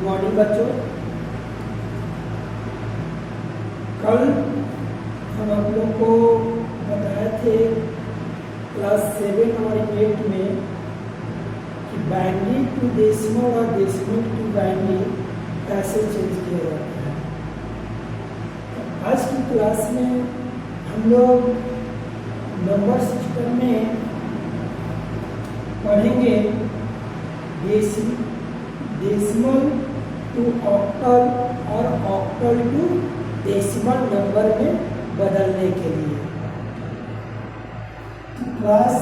Morning बच्चों। कल हम आप लोग को बताए थे क्लास 7 और 8 में कि बाइनरी टू डेसिमल और डेसिमल टू बाइनरी कैसे चेंज किया जाता है। तो आज की क्लास में हम लोग नंबर सिस्टम में पढ़ेंगे डेसिमल टू ऑक्टल और ऑक्टल टू डेसिमल नंबर में बदलने के लिए। Class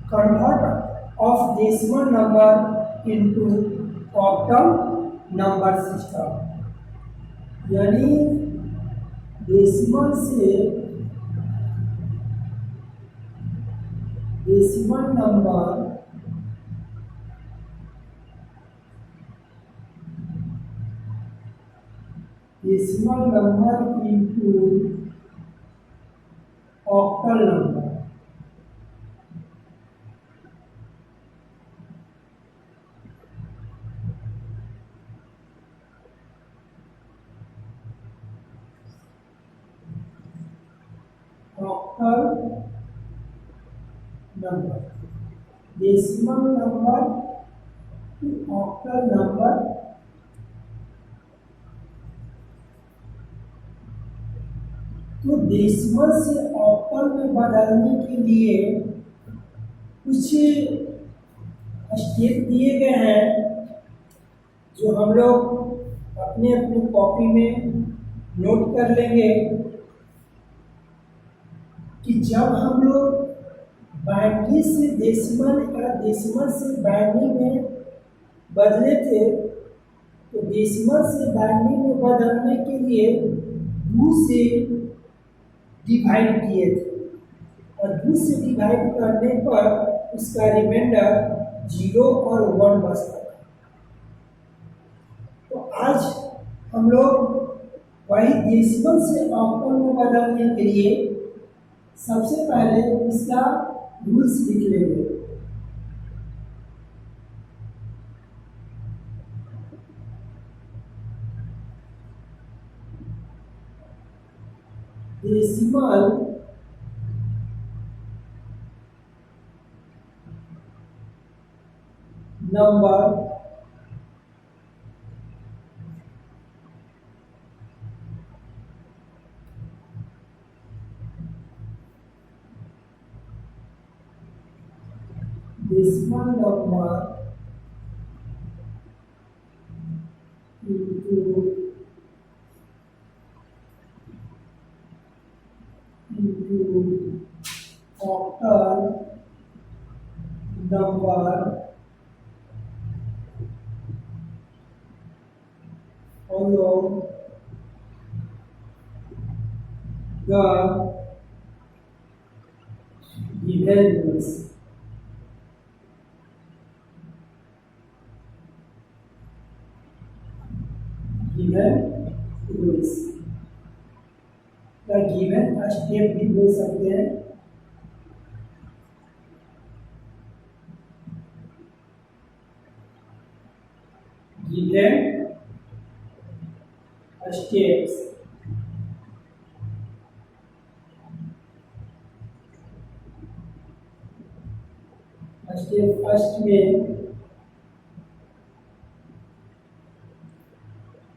convert of decimal number into octal number system, यानी डेसिमल से decimal number into octal number. Octal number, decimal number two octal number. तो डेसिमल से ऑक्टल में बदलने के लिए कुछ स्टेप दिए गए हैं जो हम लोग अपने अपनी कॉपी में नोट कर लेंगे कि जब हम लोग बाइनरी से डेसिमल या डेसिमल से बाइनरी में बदले थे तो डेसिमल से बाइनरी में बदलने के लिए 2 से डिवाइड किए थे और 2 से डिवाइड करने पर उसका रिमाइंडर 0 और 1 बचता था। तो आज हम लोग वही डेसिमल से ऑक्टल में बदलने के लिए सबसे पहले इसका रूल्स लिख लेंगे। Decimal number decimal number into octal number follow the given rules। का गिवन स्टेप भी बोल सकते हैं। गिवन स्टेप्स स्टेप फर्स्ट में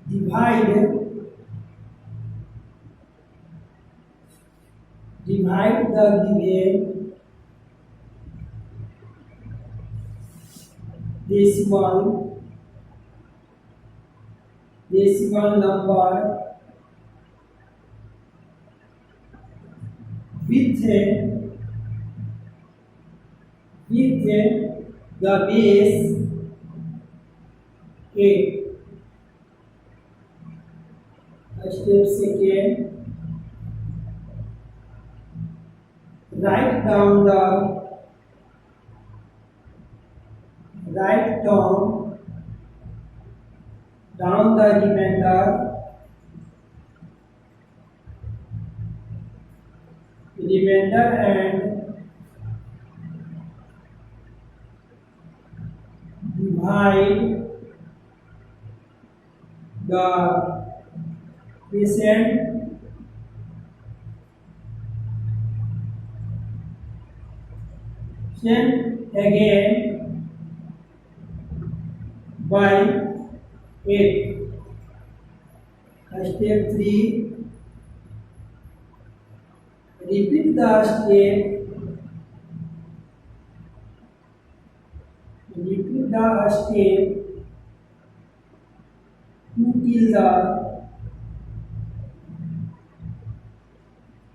divide the given decimal number with the base 8। Step second, write down the remainder and divide the recent again by 8. Step 3, repeat the step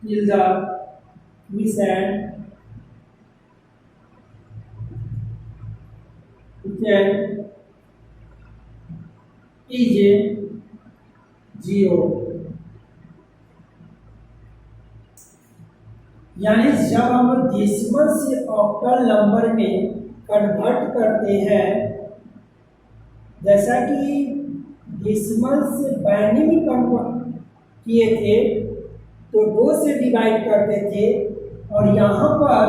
till the recent is 0। यानी जब हम decimal से octal number में convert करते हैं, जैसा कि decimal से बाइनरी में कन्वर्ट किए थे तो 2 से डिवाइड करते थे, और यहाँ पर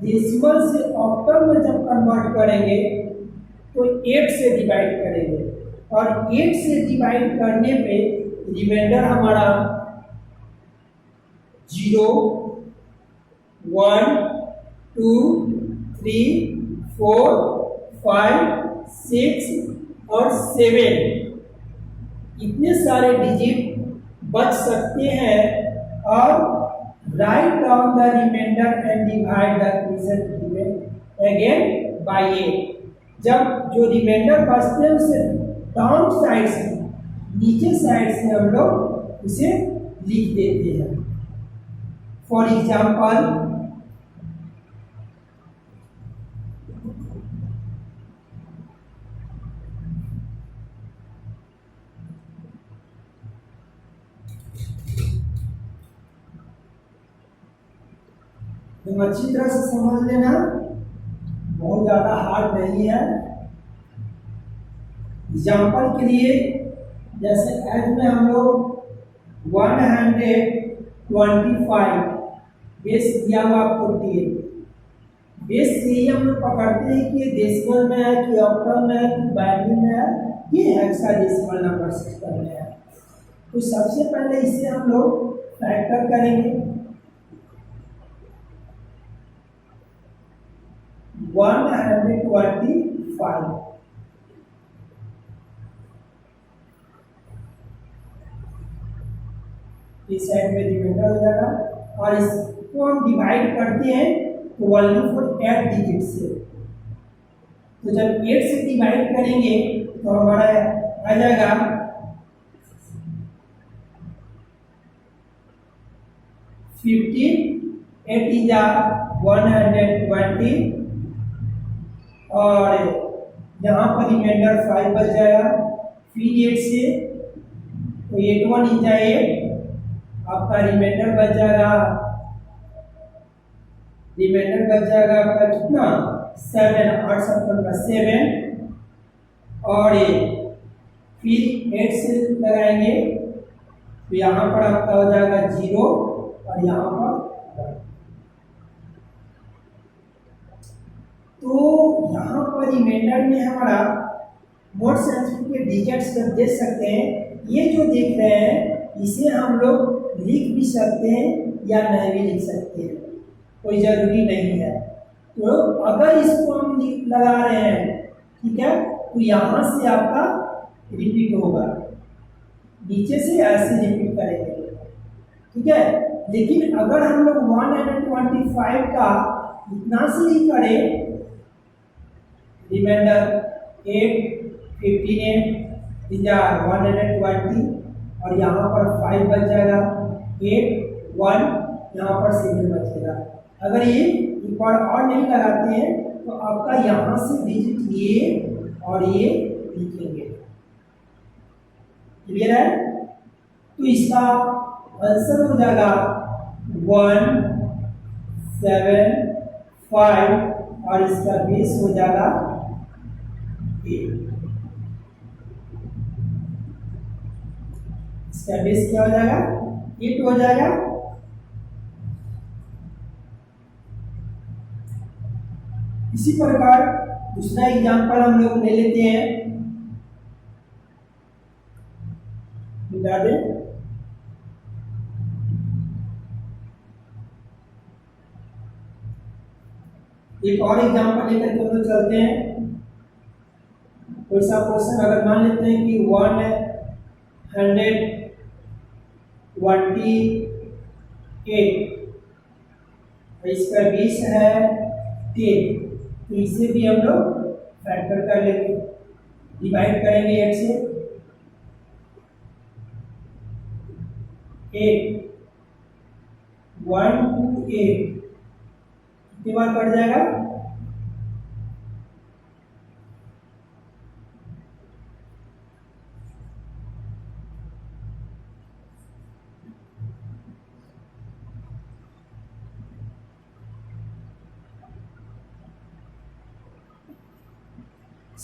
डेसिमल से ऑक्टल में जब कन्वर्ट करेंगे तो 8 से डिवाइड करेंगे, और 8 से डिवाइड करने पे रिमाइंडर हमारा 0, 1, 2, 3, 4, 5, 6 और 7 इतने सारे डिजिट बच सकते हैं। और write down the reminder and divide the question again by 8। जब जो रिमाइंडर बचते हैं उसे डाउन साइड से, नीचे साइड से हम लोग उसे लिख देते हैं। फॉर एग्जाम्पल, तुम अच्छी तरह से समझ लेना, बहुत ज़्यादा हार्ड नहीं है। एग्जाम्पल के लिए जैसे एज में हम लोग 125 बेस दिया हुआ 48, बेस से ही हम लोग पकड़ते हैं कि ये डेसिमल में है कि ऑक्टल में है कि बाइनरी में है, ये हेक्साडेसिमल नंबर सिस्टम में है। तो सबसे पहले इसे हम लोग फैक्टर करेंगे। 125 इस साइड में रिमाइंडर हो जाएगा, और इसको हम डिवाइड करते हैं तो 8 डिजिट से। तो जब 8 से डिवाइड करेंगे तो हमारा आ जाएगा 50, 8 is 120, और यहाँ पर रिमाइंडर 5 बच जाएगा। फिर 8 से तो 8 1 is 8, आपका रिमाइंडर बच जाएगा आपका कितना 7, 8 7 का 7, और फिर 8 से लगाएंगे तो यहाँ पर आपका हो जाएगा 0, और यहाँ पर 1। तो यहाँ पर रिमाइंडर में हमारा मोड सेंस के डिजिट्स जब देख सकते हैं, ये जो देख रहे हैं इसे हम लोग लिख भी सकते हैं या नहीं भी लिख सकते हैं, कोई जरूरी नहीं है। तो अगर इसको हम लगा रहे हैं, ठीक है, तो यहाँ से आपका रिपीट होगा, नीचे से ऐसे रिपीट करेंगे, ठीक है। लेकिन अगर हम लोग 125 का इतना से ही करें, रिमाइंडर 8, 15 120, और यहाँ पर 5 बच जाएगा, 8 1 यहाँ पर 7 बचेगा। अगर ये इक्वल और नहीं लगाते हैं तो आपका यहाँ से डिजिट ये और ये लिखेंगे। क्लियर है? तो इसका आंसर हो जाएगा 175 और इसका बेस हो जाएगा 8। इसका बेस क्या हो जाएगा 8 हो जाएगा। इसी प्रकार दूसरा एग्जांपल हम लोग ले लेते हैं, मिटा दें। एक और एग्जांपल लेकर के हम लोग चलते हैं। कोई सा क्वेश्चन अगर मान लेते हैं कि 128 इसका 20 है 10, तो इसे भी हम लोग फैक्टर कर लेंगे, डिवाइड करेंगे 8 से। 8 1 2 8 कितनी बार कट जाएगा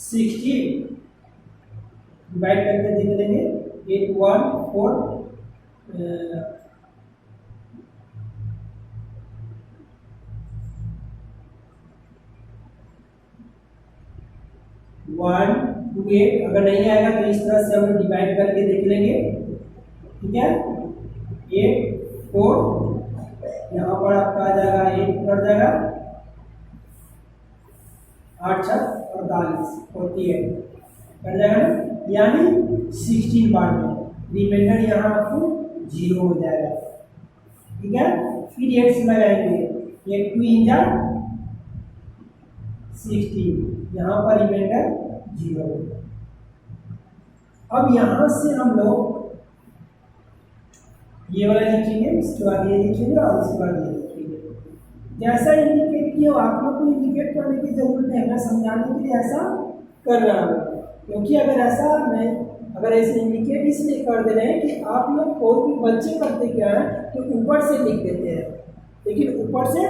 16 डिवाइड करके देख लेंगे। 8 1 4 1 2 8 अगर नहीं आएगा तो इस तरह से हम डिवाइड करके देख लेंगे, ठीक है। 8 4 यहाँ पर आपका आ जाएगा 8 कट जाएगा 8 6 48 48 कट जाएगा ना, यानी 16 बार में रिमाइंडर यहाँ आपको 0 हो जाएगा, ठीक है। फिर 8 से लगाएंगे 8 2 इन जा 16, यहाँ पर रिमाइंडर 0। अब यहाँ से हम लोग ये वाला लिखेंगे, इसके बाद ये लिखेंगे और इसके बाद ये लिखेंगे। जैसा इंडिकेट किया आप लोग को इंडिकेट करने की जरूरत नहीं है, मैं समझाने के लिए ऐसा कर रहा हूँ। क्योंकि अगर ऐसा नहीं, अगर ऐसे इंडिकेट इसलिए कर दे रहे हैं कि आप लोग कोई भी बच्चे करते क्या है तो ऊपर से लिख देते हैं, लेकिन ऊपर से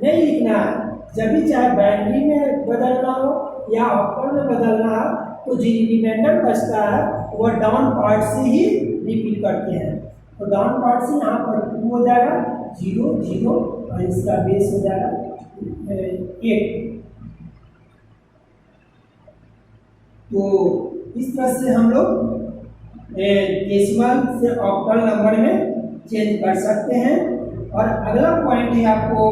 नहीं लिखना है। जब भी चाहे बाइनरी में बदलना हो या ऑक्टल में बदलना हो तो जो रिमाइंडर बचता है वह डाउन पार्ट से ही रिपीट करते हैं। तो डाउन पार्ट से यहाँ पर 2 हो जाएगा 0 0 और इसका बेस हो जाएगा 8। तो इस तरह से हम लोग डेसिमल से ऑक्टल नंबर में चेंज कर सकते हैं। और अगला पॉइंट है आपको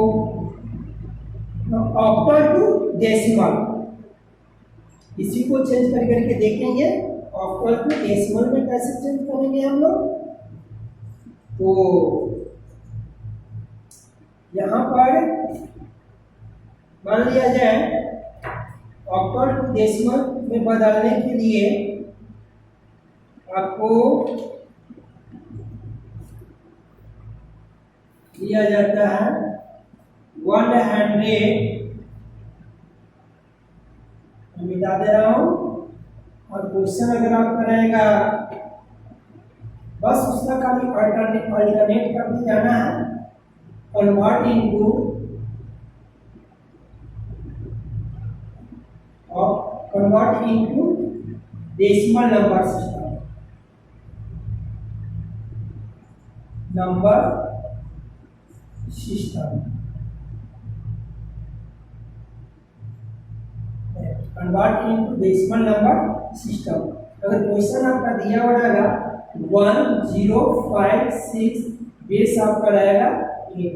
ऑक्टल टू डेसिमल, इसी को चेंज कर करके देखेंगे ऑक्टल टू डेसिमल में कैसे चेंज करेंगे हम लोग। तो यहाँ पर मान लिया जाए ऑक्टल टू डेसिमल में बदलने के लिए आपको दिया जाता है 100, मिटा दे रहा हूं। और क्वेश्चन अगर आपका रहेगा बस उसका खाली अल्टरनेट करके जाना है, convert into decimal number system, convert into decimal number system. अगर क्वेश्चन आपका दिया हुआ रहेगा 1056, बेस आपका रहेगा 8।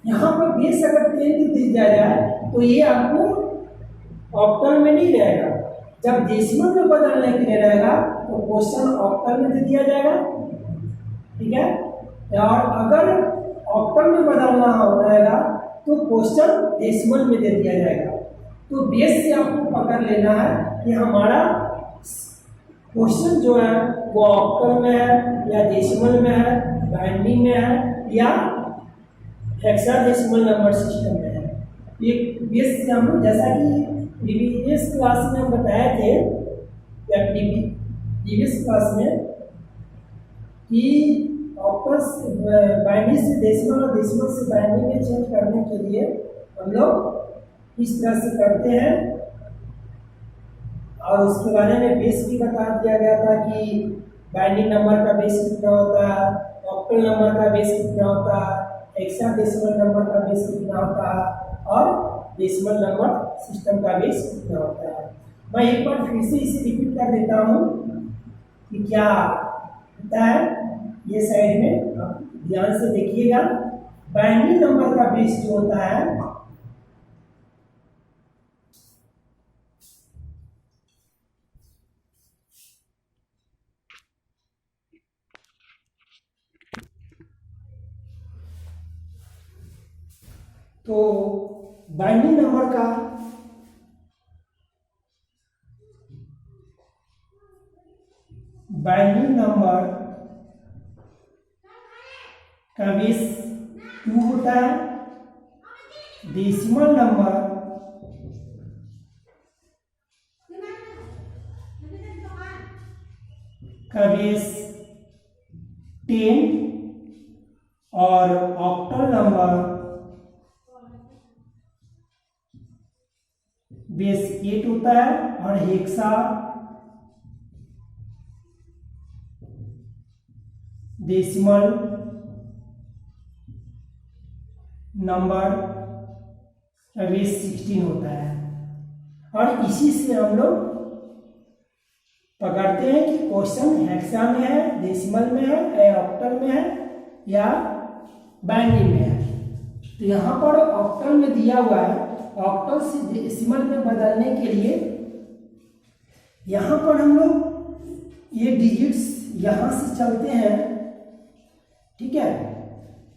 यहाँ पर बेस अगर 10 दिया जाए तो ये आपको ऑक्टल में नहीं रहेगा। जब डेसिमल में बदलने के लिए रहेगा तो क्वेश्चन ऑक्टल में दे दिया जाएगा, ठीक है। और अगर ऑक्टल में बदलना रहेगा तो क्वेश्चन डेसिमल में दे दिया जाएगा। तो बेस से आपको पकड़ लेना है कि हमारा क्वेश्चन जो है वो ऑक्टल में है या डेसिमल में है, बाइनरी में है या हेक्साडेसिमल नंबर सिस्टम में है। ये बेस से हम जैसा कि प्रीवियस क्लास में हम बताए थे या प्रीवियस क्लास में कि ऑक्टल बाइनरी से डेसिमल और डेसिमल से बाइनरी में चेंज करने के लिए हम लोग इस तरह से करते हैं। और उसके बारे में बेस भी बता दिया गया था कि बाइनरी नंबर का बेस कितना होता है, ऑक्टल नंबर का बेस कितना होता है, हेक्साडेसिमल नंबर का बेस कितना होता है और डेसिमल नंबर सिस्टम का बेस कितना होता है। मैं एक बार फिर से इसे रिपीट कर देता हूँ कि क्या होता है। ये साइड में आप ध्यान से देखिएगा। बाइनरी नंबर का बेस जो होता है तो बाइनरी नंबर का बेस 2 होता है। डेसिमल नंबर का बेस 10 और ऑक्टल नंबर बेस 8 होता है और हेक्सा डेसिमल नंबर का बेस 16 होता है। और इसी से हम लोग पकड़ते हैं कि क्वेश्चन हेक्सा में है, डेसिमल में है, ऑक्टल में है या बाइनरी में है। तो यहाँ पर ऑक्टल में दिया हुआ है, ऑक्टल से डेसिमल में बदलने के लिए यहाँ पर हम लोग ये डिजिट्स यहाँ से चलते हैं, ठीक है।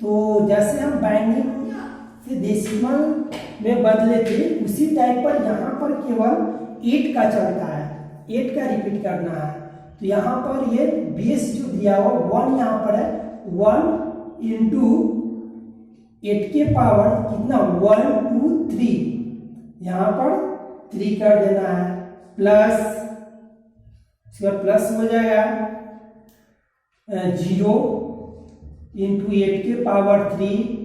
तो जैसे हम बाइनरी से डेसिमल में बदले थे उसी टाइप पर यहाँ पर केवल 8 का चलता है, 8 का रिपीट करना है। तो यहाँ पर ये बेस जो दिया हुआ 1 यहाँ पर है, 1 इंटू 8 के पावर कितना 1 2 3, यहाँ पर 3 कर देना है, प्लस इसका प्लस हो जाएगा 0 इंटू 8 के पावर 3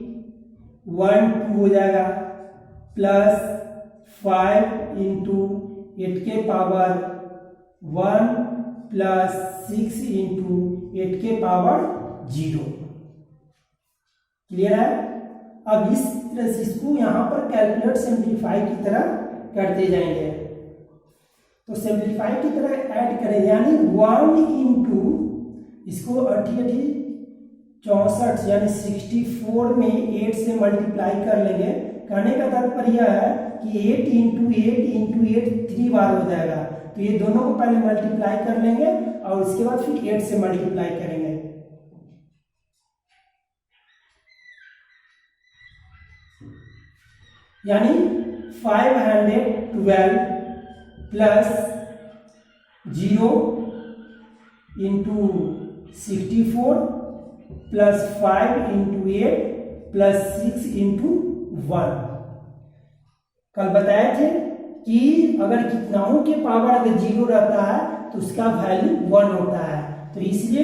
1 2 हो जाएगा, प्लस 5 इंटू 8 के पावर 1 प्लस 6 इंटू 8 के पावर 0। क्लियर है। अब इस तरह से इसको यहाँ पर कैलकुलेट सिंप्लीफाई की तरह करते जाएंगे। तो सिंप्लीफाई की तरह ऐड करें, यानी 1 इंटू इसको 88 64 यानी 64 में 8 से मल्टीप्लाई कर लेंगे। कहने का तात्पर्य है कि 8 इंटू 8 3 बार हो जाएगा। तो ये दोनों को पहले मल्टीप्लाई कर लेंगे और उसके बाद फिर 8 से मल्टीप्लाई करेंगे। यानी 512 plus 0 into 64 plus 5 into 8 plus 6 into 1। कल बताए थे कि अगर कितनाओं के पावर अगर 0 रहता है तो उसका वैल्यू 1 होता है। तो इसलिए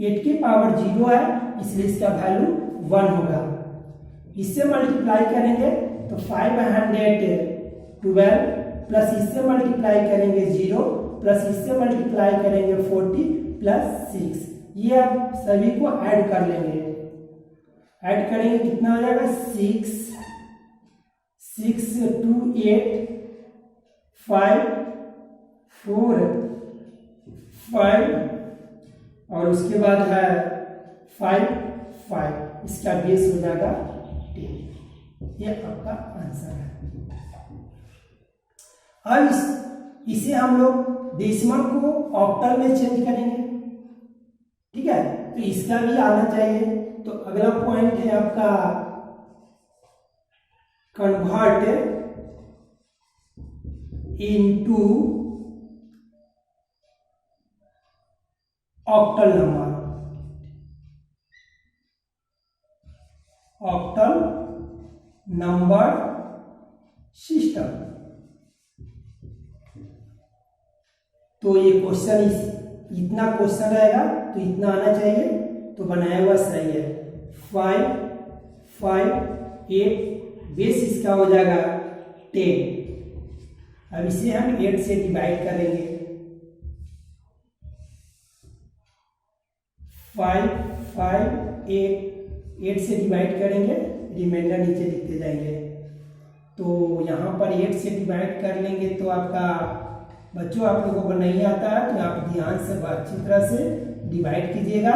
8 के पावर 0 है, इसलिए इसका वैल्यू 1 होगा। इससे मल्टीप्लाई करेंगे तो 512 प्लस इससे मल्टीप्लाई करेंगे 0 प्लस इससे मल्टीप्लाई करेंगे 40 प्लस 6। ये आप सभी को ऐड कर लेंगे। ऐड करेंगे कितना हो जाएगा 6 2 8 5 4 5 और उसके बाद है 5 5, इसका बेस हो जाएगा 10। ये आपका आंसर है। अब इसे हम लोग डेसिमल को ऑक्टल में चेंज करेंगे, ठीक है। तो इसका भी आना चाहिए। तो अगला पॉइंट है आपका convert into octal number. Octal number system. तो ये क्वेश्चन इतना क्वेश्चन रहेगा तो इतना आना चाहिए, तो बनाया हुआ सही है। 5 5 8 बेस इसका हो जाएगा 10। अब इसे हम 8 से डिवाइड करेंगे। 5 5 8 से डिवाइड करेंगे, रिमाइंडर नीचे लिखते जाएंगे। तो यहाँ पर 8 से डिवाइड कर लेंगे तो आपका बच्चों आप लोगों को नहीं आता है तो आप ध्यान से अच्छी तरह से डिवाइड कीजिएगा।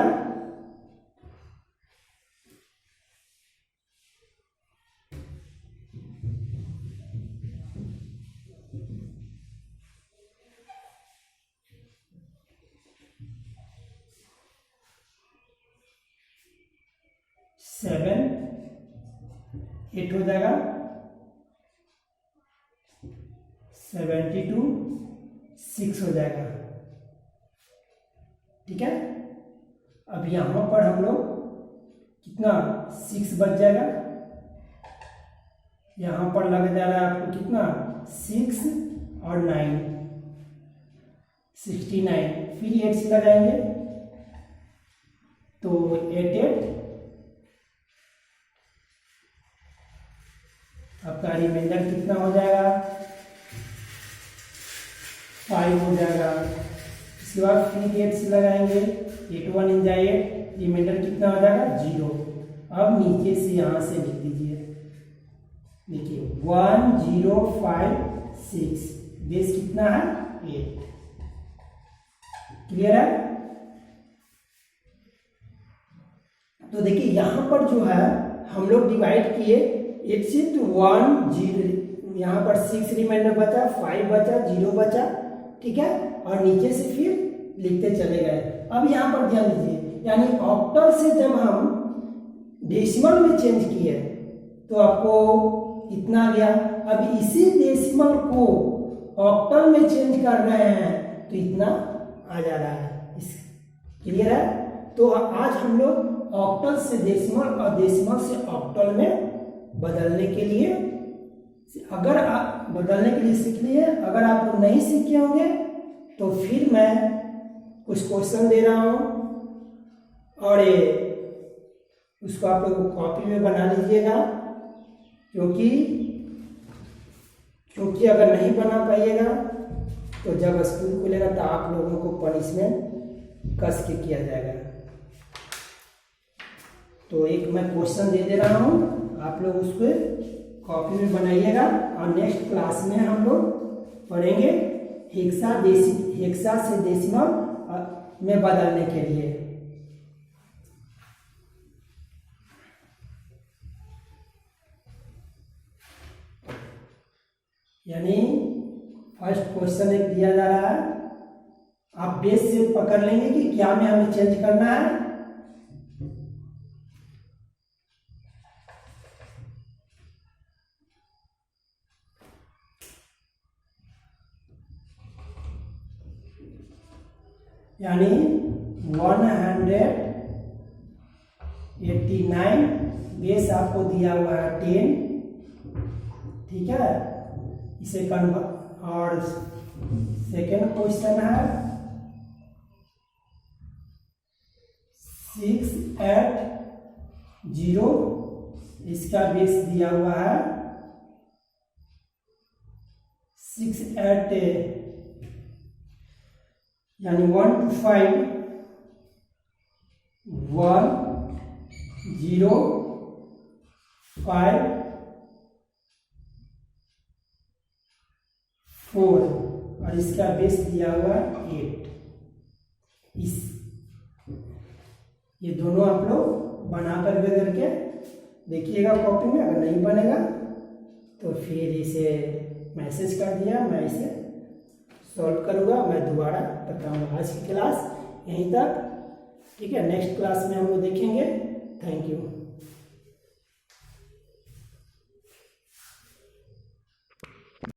सेवन 8 हो जाएगा 72 6 हो जाएगा। ठीक है, अब यहाँ पर हम लोग कितना 6 बच जाएगा, यहाँ पर लग जा रहा है आपको कितना 6 और 9 69, फिर 8 से लगाएंगे तो 8 8 आपका रिमाइंडर कितना हो जाएगा 5 हो जाएगा। इसके बाद फिर 8 से लगाएंगे, 8 1 इन जाए 8, रिमाइंडर कितना हो जाएगा 0। अब नीचे से यहाँ से लिख दीजिए, देखिए 1 0 5 6, बेस कितना है 8। क्लियर है? तो देखिए यहाँ पर जो है हम लोग डिवाइड किए 8 से, तो 1 0, यहाँ पर 6 रिमाइंडर बचा, 5 बचा, 0 बचा। ठीक है, और नीचे से फिर लिखते चले गए। अब यहाँ पर ध्यान दीजिए, यानी ऑक्टल से जब हम डेसिमल में चेंज किए तो आपको इतना गया। अब इसी डेसिमल को ऑक्टल में चेंज कर रहे हैं तो इतना आ जा रहा है। इस क्लियर है? तो आज हम लोग ऑक्टल से डेसिमल और डेसिमल से ऑक्टल में बदलने के लिए, अगर आप बदलने के लिए सीख लिए, अगर आप लोग नहीं सीखे होंगे तो फिर मैं कुछ क्वेश्चन दे रहा हूँ और उसको आप लोग कॉपी में बना लीजिएगा, क्योंकि अगर नहीं बना पाइएगा तो जब स्कूल खुलेगा तो आप लोगों को पनिशमेंट कस के किया जाएगा। तो एक मैं क्वेश्चन दे रहा हूँ, आप लोग उसको कॉपी में बनाइएगा और नेक्स्ट क्लास में हम लोग पढ़ेंगे हेक्सा से डेसिमल में बदलने के लिए। यानी फर्स्ट क्वेश्चन एक दिया जा रहा है, आप बेस से पकड़ लेंगे कि क्या में हमें चेंज करना है। यानी 189 बेस आपको दिया हुआ है 10। ठीक है, इसे कन्वर्ट, और सेकेंड क्वेश्चन है 680, इसका बेस दिया हुआ है 680, यानी 1 to 5 1 0 5 4 और इसका बेस दिया हुआ 8। ये दोनों आप लोग बना करके देखिएगा कॉपी में। अगर नहीं बनेगा तो फिर इसे मैसेज कर दिया, मैं इसे सॉल्व करूँगा, मैं दोबारा बताऊँगा। आज की क्लास यहीं तक, ठीक है। नेक्स्ट क्लास में हम लोग देखेंगे। Thank you.